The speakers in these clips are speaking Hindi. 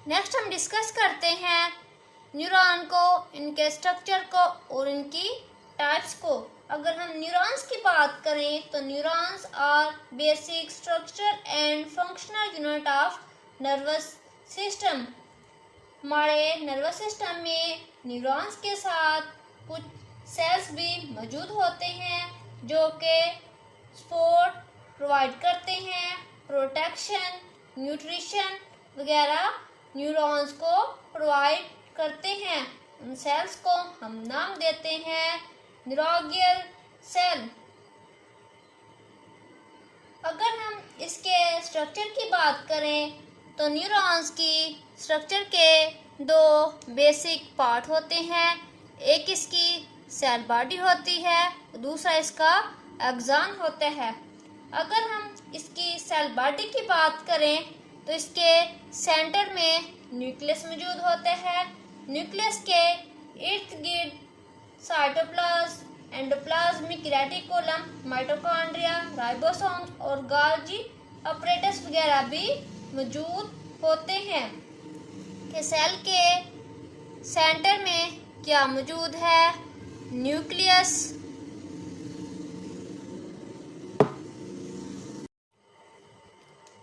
नेक्स्ट हम डिस्कस करते हैं न्यूरॉन को, इनके स्ट्रक्चर को और इनकी टाइप्स को। अगर हम न्यूरॉन्स की बात करें तो neurons are basic structure and functional unit of nervous system. हमारे नर्वस सिस्टम में न्यूरॉन्स के साथ कुछ सेल्स भी मौजूद होते हैं जो कि सपोर्ट प्रोवाइड करते हैं, प्रोटेक्शन, न्यूट्रिशन वगैरह न्यूरॉन्स को प्रोवाइड करते हैं। उन सेल्स को हम नाम देते हैं न्यूरोग्लियल सेल। अगर हम इसके स्ट्रक्चर की बात करें तो न्यूरॉन्स की स्ट्रक्चर के दो बेसिक पार्ट होते हैं। एक इसकी सेल बॉडी होती है, दूसरा इसका एक्सॉन होता है। अगर हम इसकी सेल बॉडी की बात करें तो इसके सेंटर में न्यूक्लियस मौजूद होता है। न्यूक्लियस के इर्द गिर्द cytoplasm, endoplasmic reticulum, mitochondria, ribosomes और गोल्गी अपरेटस वगैरह भी मौजूद होते हैं। कि सेल के सेंटर में क्या मौजूद है? न्यूक्लियस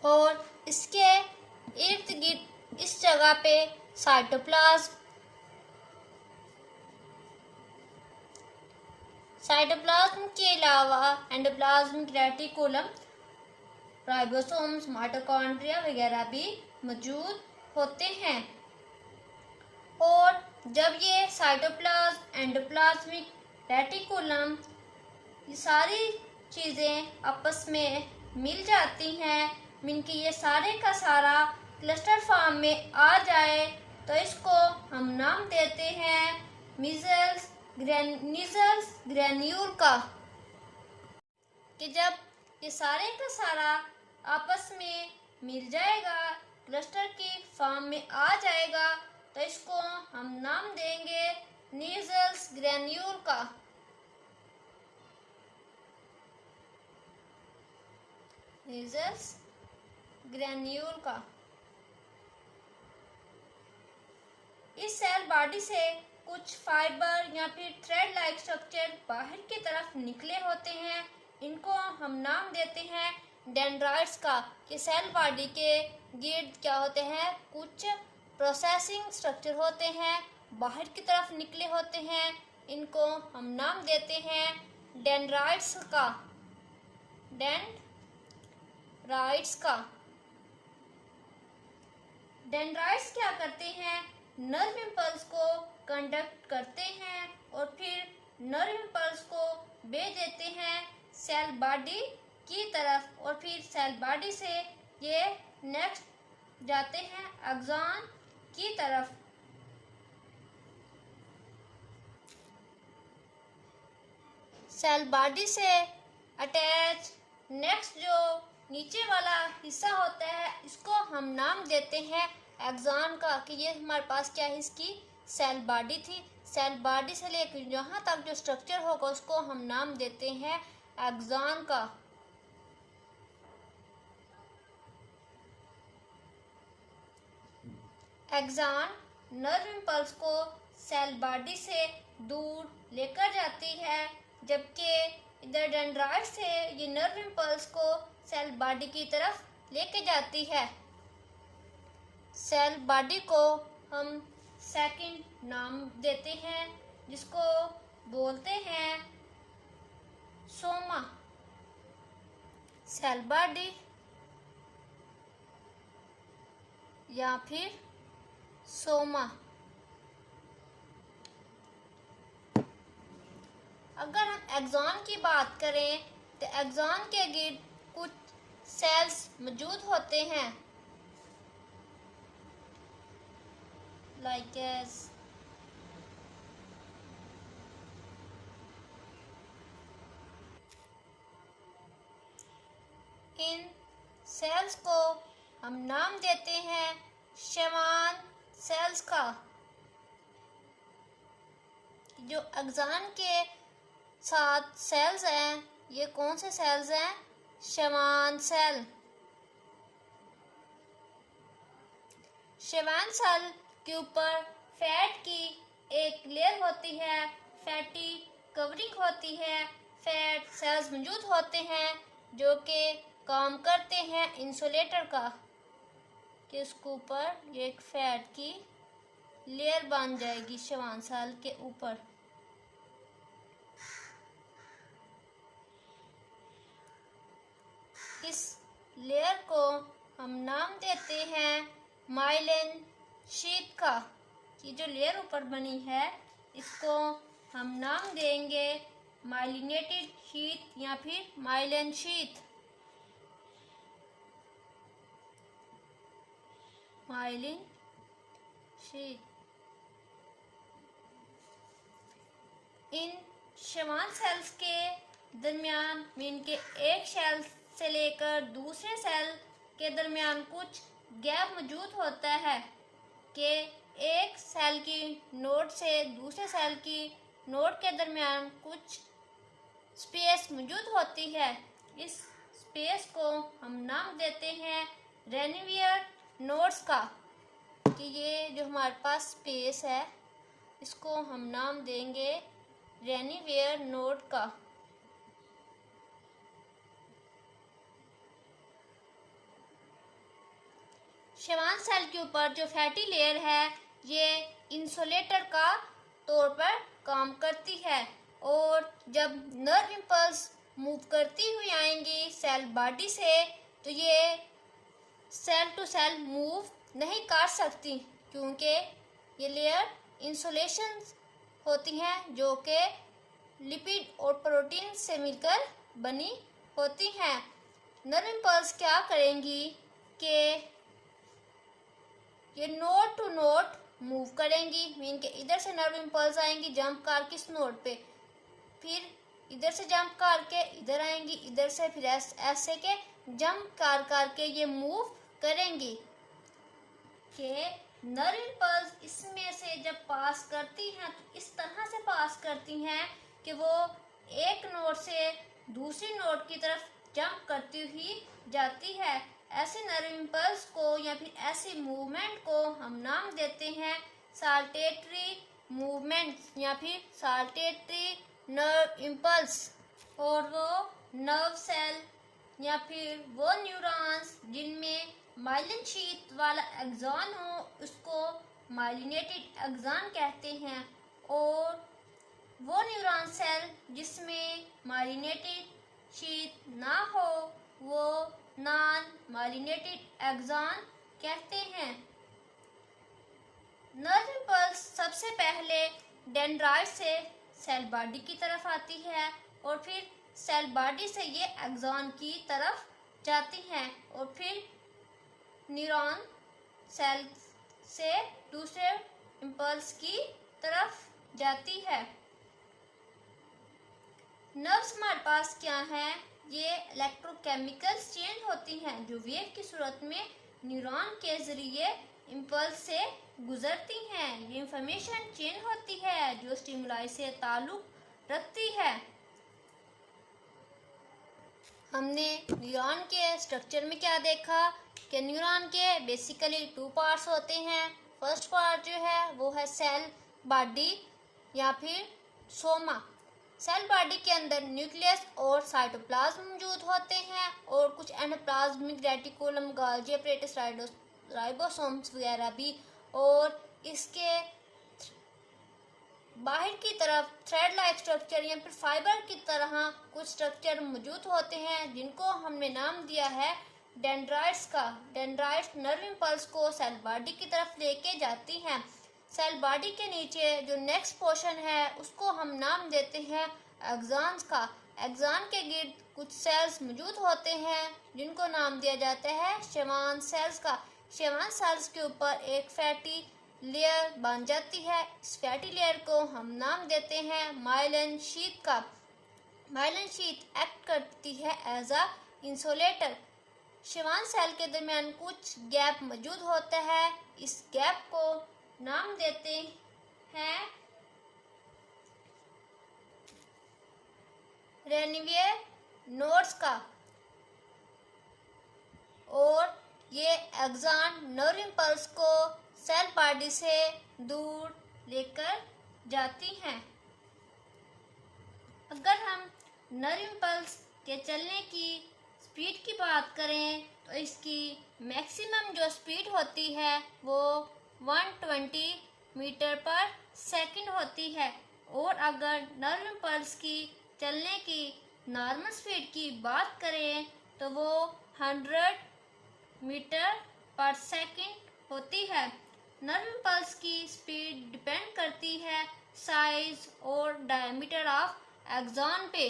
और इसके इर्द गिर्द इस जगह पे साइटोप्लाज्म के अलावा एंडोप्लाज्मिक रेटिकुलम, राइबोसोम्स, माइटोकॉन्ड्रिया वगैरह भी मौजूद होते हैं। और जब ये साइटोप्लाज्म, एंडोप्लाज्मिक रेटिकुलम, ये सारी चीज़ें आपस में मिल जाती हैं, इनकी ये सारे का सारा क्लस्टर फॉर्म में आ जाए तो इसको हम नाम देते हैं मीजल्स ग्रेन्यूल का। कि जब ये सारे का सारा आपस में मिल जाएगा, क्लस्टर के फॉर्म में आ जाएगा तो इसको हम नाम देंगे मीजल्स ग्रेन्यूल का। मीजल्स ग्रेन्यूल का। इस सेल बॉडी से कुछ फाइबर या फिर थ्रेड लाइक स्ट्रक्चर बाहर की तरफ निकले होते हैं, इनको हम नाम देते हैं डेंड्राइट्स का। कि सेल बॉडी के गिर्द क्या होते हैं? कुछ प्रोसेसिंग स्ट्रक्चर होते हैं, बाहर की तरफ निकले होते हैं, इनको हम नाम देते हैं डेंड्राइट्स का। डेंड्राइट्स का। डेंड्राइट्स क्या करते हैं? नर्व इम्पल्स को कंडक्ट करते हैं और फिर नर्व इम्पल्स को भेज देते हैं सेल बॉडी की तरफ, और फिर सेल बॉडी से ये नेक्स्ट जाते हैं एक्सॉन की तरफ। सेल बॉडी से अटैच नेक्स्ट जो नीचे वाला हिस्सा होता है इसको हम नाम देते हैं एक्सॉन का। कि ये हमारे पास क्या है? इसकी सेल बॉडी थी। सेल बॉडी से लेकर यहाँ तक जो स्ट्रक्चर होगा उसको हम नाम देते हैं एक्सॉन का। एक्सॉन नर्व इम्पल्स को सेल बॉडी से दूर लेकर जाती है, जबकि इधर डेंड्राइट से ये नर्व इम्पल्स को सेल बॉडी की तरफ लेके जाती है। सेल बॉडी को हम सेकंड नाम देते हैं जिसको बोलते हैं सोमा। सेल बॉडी या फिर सोमा। अगर हम एक्सॉन की बात करें तो एक्सॉन के गिर्द कुछ सेल्स मौजूद होते हैं like as इन सेल्स को हम नाम देते हैं शमान सेल्स का। जो एक्सॉन के साथ सेल्स हैं ये कौन से सेल्स हैं? शमान सेल। शेवान सेल के ऊपर फैट की एक लेयर होती है, फैटी कवरिंग होती है, फैट सेल्स मौजूद होते हैं जो कि काम करते हैं इंसुलेटर का, कि उसके ऊपर एक फैट की लेयर बन जाएगी शेवान सेल के ऊपर। इस लेयर को हम नाम देते हैं माइलिन शीट का। ये जो लेयर ऊपर बनी है इसको हम नाम देंगे माइलिनेटेड शीट या फिर माइलिन शीट। Myelin sheet. इन शेवान सेल्स के दरमियान मीन के एक सेल से लेकर दूसरे सेल के दरमियान कुछ गैप मौजूद होता है, कि एक सेल की नोड से दूसरे सेल की नोड के दरमियान कुछ स्पेस मौजूद होती है। इस स्पेस को हम नाम देते हैं रेनिवियर नोड्स का, कि ये जो हमारे पास स्पेस है इसको हम नाम देंगे रेनिवियर नोड का। शेवान सेल के ऊपर जो फैटी लेयर है ये इंसुलेटर का तौर पर काम करती है, और जब नर्व इम्पल्स मूव करती हुई आएंगी सेल बॉडी से तो ये सेल टू सेल मूव नहीं कर सकती, क्योंकि ये लेयर इंसुलेशन होती हैं जो कि लिपिड और प्रोटीन से मिलकर बनी होती हैं। नर्व इम्पल्स क्या करेंगी कि ये नोड टू नोड मूव करेंगी, मीन के इधर से नर्व इम्पल्स आएंगी जंप करके इस नोड पे, फिर इधर से जंप करके इधर आएंगी, इधर से फिर ऐसे के जंप करके ये मूव करेंगी। कि नर्व इम्पल्स इसमें से जब पास करती हैं तो इस तरह से पास करती हैं कि वो एक नोड से दूसरी नोड की तरफ जंप करती हुई जाती है। ऐसे नर्व इम्पल्स को या फिर ऐसी मूवमेंट को हम नाम देते हैं साल्टेटरी मूवमेंट या फिर साल्टेटरी नर्व इम्पल्स। और वो नर्व सेल या फिर वो न्यूरॉन्स जिनमें माइलिन शीट वाला एक्सॉन हो उसको माइलिनेटेड एक्सॉन कहते हैं, और वो न्यूरॉन सेल जिसमें माइलिनेटेड शीट ना हो वो नॉन माइलिनेटेड एक्सॉन कहते हैं। नर्व इम्पल्स सबसे पहले डेंड्राइट से सेल बॉडी की तरफ आती है और फिर सेल बॉडी से ये एक्सॉन की तरफ जाती हैं और फिर न्यूरॉन सेल से दूसरे इम्पल्स की तरफ जाती है। नर्व्स हमारे पास क्या हैं? ये इलेक्ट्रोकेमिकल चेंज होती हैं जो वेव की सूरत में न्यूरॉन के जरिए इम्पल्स से गुजरती हैं। ये इंफॉर्मेशन चेंज होती है जो स्टिमुलाई से ताल्लुक रखती है। हमने न्यूरॉन के स्ट्रक्चर में क्या देखा कि न्यूरॉन के बेसिकली 2 पार्ट्स होते हैं। फर्स्ट पार्ट जो है वो है सेल बॉडी या फिर सोमा। सेल बॉडी के अंदर न्यूक्लियस और साइटोप्लाज्म मौजूद होते हैं और कुछ endoplasmic reticulum, Golgi apparatus, ribosomes वगैरह भी, और इसके बाहर की तरफ थ्रेड लाइक स्ट्रक्चर या फिर फाइबर की तरह कुछ स्ट्रक्चर मौजूद होते हैं जिनको हमने नाम दिया है डेंड्राइट्स का। डेंड्राइट्स नर्व इम्पल्स को सेल बॉडी की तरफ लेके जाती हैं। सेल बॉडी के नीचे जो नेक्स्ट पोर्शन है उसको हम नाम देते हैं एक्सॉन्स का। एक्सॉन के गिर्द कुछ सेल्स मौजूद होते हैं जिनको नाम दिया जाता है शेवान सेल्स का। शेवान सेल्स के ऊपर एक फैटी लेयर बन जाती है। इस फैटी लेयर को हम नाम देते हैं माइलिन शीट का। माइलिन शीट एक्ट करती है एज अ इंसुलेटर। शेवान सेल के दरमियान कुछ गैप मौजूद होता है। इस गैप को नाम देते हैं रेनिवियर नोड्स का, और ये एक्सॉन नर्व इम्पल्स को सेल बॉडी से दूर लेकर जाती हैं। अगर हम नर्व इम्पल्स के चलने की स्पीड की बात करें तो इसकी मैक्सिमम जो स्पीड होती है वो 120 मीटर पर सेकंड होती है, और अगर नर्व इम्पल्स की चलने की नॉर्मल स्पीड की बात करें तो वो 100 मीटर पर सेकंड होती है। नर्व इम्पल्स की स्पीड डिपेंड करती है साइज और डायमीटर ऑफ एक्सॉन पे।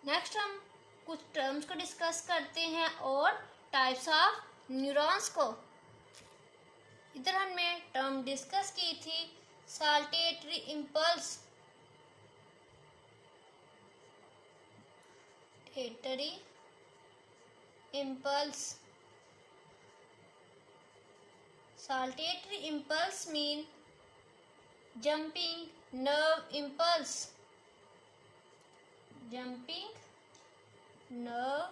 नेक्स्ट हम कुछ टर्म्स को डिस्कस करते हैं और टाइप्स ऑफ न्यूरॉन्स को। इधर हमने टर्म डिस्कस की थी saltatory impulse, saltatory impulse. Saltatory impulse mean jumping nerve impulse, jumping nerve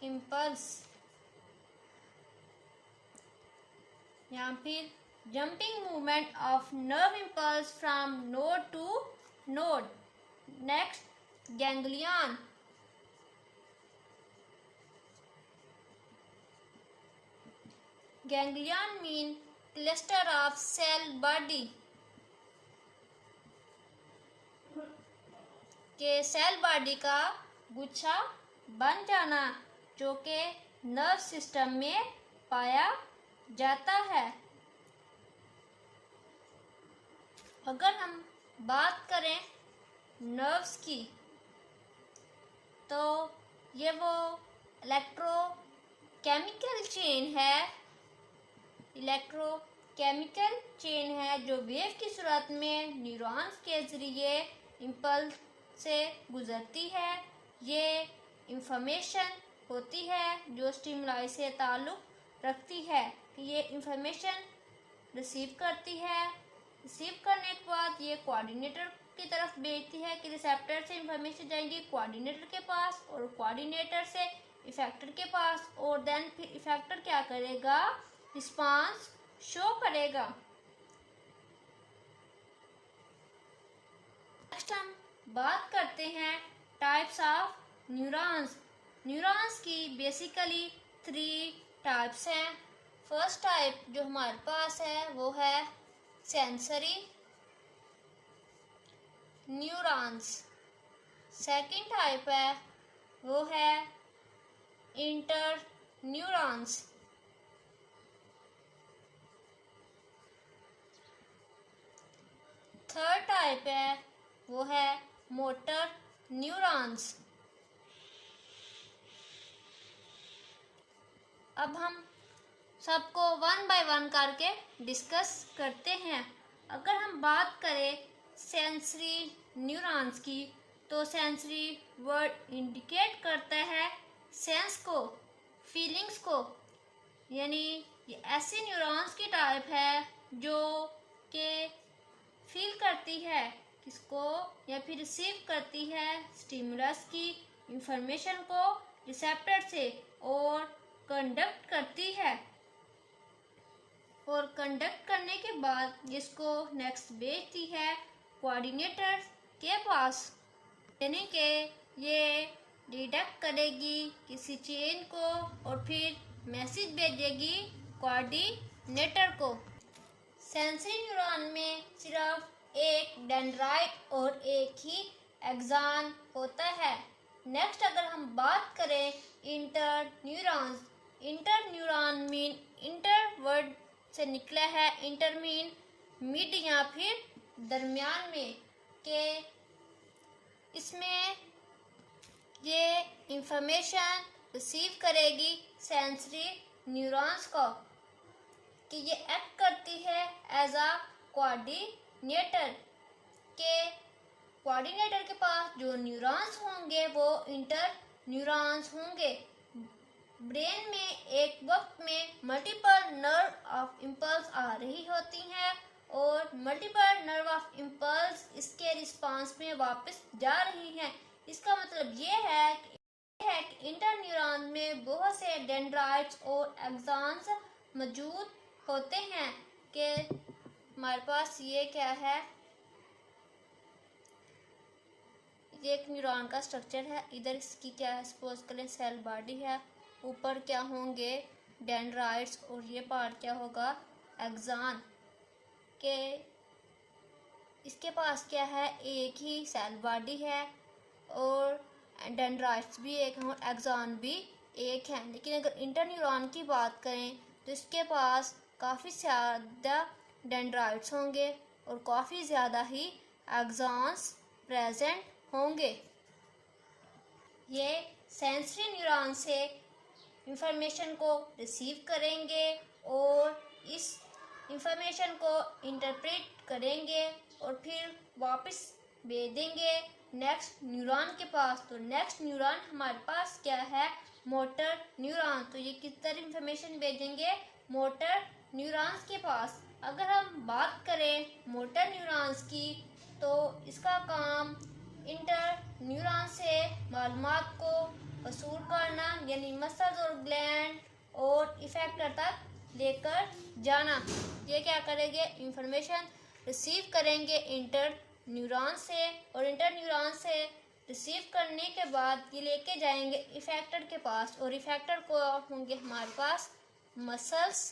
impulse, या फिर jumping movement of nerve impulse from node to node. Next, ganglion. Ganglion mean cluster of cell body, के सेल बॉडी का गुच्छा बन जाना जो कि नर्व सिस्टम में पाया जाता है। अगर हम बात करें नर्व्स की तो ये वो इलेक्ट्रोकेमिकल चेन है जो वेव की सूरत में न्यूरॉन्स के जरिए इम्पल्स से गुजरती है। ये इंफॉर्मेशन होती है जो स्टिमुलाई से ताल्लुक़ रखती है कि ये इंफॉर्मेशन रिसीव करती है। रिसीव करने के बाद ये कोऑर्डिनेटर की तरफ भेजती है कि रिसेप्टर से इंफॉर्मेशन जाएगी कोऑर्डिनेटर के पास और कोऑर्डिनेटर से इफेक्टर के पास, और देन फिर इफेक्टर क्या करेगा, रिस्पांस शो करेगा। नेक्स्ट हम बात करते हैं टाइप्स ऑफ न्यूरॉन्स। न्यूरॉन्स की बेसिकली 3 टाइप्स हैं। फर्स्ट टाइप जो हमारे पास है वो है सेंसरी न्यूरॉन्स। सेकंड टाइप है वो है इंटर न्यूरॉन्स। थर्ड टाइप है वो है मोटर न्यूरॉन्स। अब हम सबको वन बाय वन करके डिस्कस करते हैं। अगर हम बात करें सेंसरी न्यूरॉन्स की तो सेंसरी वर्ड इंडिकेट करता है सेंस को, फीलिंग्स को, यानी ये ऐसे न्यूरॉन्स की टाइप है जो के फील करती है किसको, या फिर रिसीव करती है स्टिमुलस की इंफॉर्मेशन को रिसेप्टर से और कंडक्ट करती है, और कंडक्ट करने के बाद इसको नेक्स्ट भेजती है कोऑर्डिनेटर के पास, यानी कि ये डिटेक्ट करेगी किसी चेन को और फिर मैसेज भेजेगी कोऑर्डिनेटर को। सेंसरी न्यूरॉन में सिर्फ एक डेंड्राइट और एक ही एक्सॉन होता है। नेक्स्ट अगर हम बात करें inter neurons, inter neuron mean inter word से निकला है, इंटर मीन मिड या फिर दरमियान में, के इसमें ये इंफॉर्मेशन रिसीव करेगी सेंसरी न्यूरॉन्स को कि ये एक्ट करती है एज अ कोऑर्डिनेटर, के कोऑर्डिनेटर के पास जो न्यूरॉन्स होंगे वो इंटर न्यूरॉन्स होंगे। ब्रेन में एक वक्त में मल्टीपल नर्व ऑफ इम्पल्स आ रही होती हैं और मल्टीपल नर्व ऑफ इम्पल्स इसके रिस्पांस में वापस जा रही हैं। इसका मतलब ये है कि है कि इंटरन्यूरॉन में बहुत से डेंड्राइट्स और एक्सॉन्स मौजूद होते हैं कि हमारे पास ये क्या है, ये एक न्यूरॉन का स्ट्रक्चर है। इधर इसकी क्या है, सपोज करें सेल बॉडी है, ऊपर क्या होंगे डेंड्राइट्स और ये पार्ट क्या होगा एक्सॉन के। इसके पास क्या है, एक ही सेल बॉडी है और डेंड्राइट्स भी एक हैं और एक्सॉन भी एक हैं। लेकिन अगर इंटरन्यूरॉन की बात करें तो इसके पास काफ़ी ज़्यादा डेंड्राइट्स होंगे और काफ़ी ज़्यादा ही एक्सॉन्स प्रेजेंट होंगे। ये सेंसरी न्यूरॉन से इंफॉर्मेशन को रिसीव करेंगे और इस इंफॉर्मेशन को इंटरप्रेट करेंगे और फिर वापस भेज देंगे नेक्स्ट न्यूरॉन के पास। तो नेक्स्ट न्यूरॉन हमारे पास क्या है, मोटर न्यूरॉन। तो ये किस तरह इंफॉर्मेशन भेजेंगे, मोटर न्यूरॉन्स के पास। अगर हम बात करें मोटर न्यूरॉन्स की तो इसका काम इंटर न्यूरॉन से मालूमात को वसूल करना, यानी मसल्स और ग्लैंड और इफेक्टर तक लेकर जाना। ये क्या करेंगे, इंफॉर्मेशन रिसीव करेंगे इंटर न्यूरॉन से और इंटर न्यूरॉन से रिसीव करने के बाद ये लेके जाएंगे इफेक्टर के पास और इफेक्टर को होंगे हमारे पास मसल्स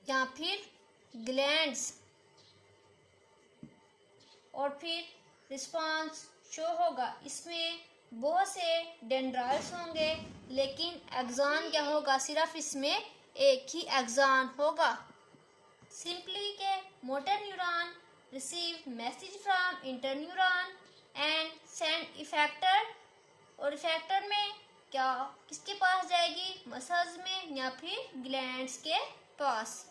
या फिर ग्लैंड्स और फिर रिस्पांस शो होगा। इसमें बहुत से डेंड्राइट्स होंगे लेकिन एक्सॉन क्या होगा, सिर्फ इसमें एक ही एक्सॉन होगा। सिंपली के motor neuron receive message from interneuron and send effector, और इफेक्टर में क्या किसके पास जाएगी, मसल्स में या फिर ग्लैंड्स के पास।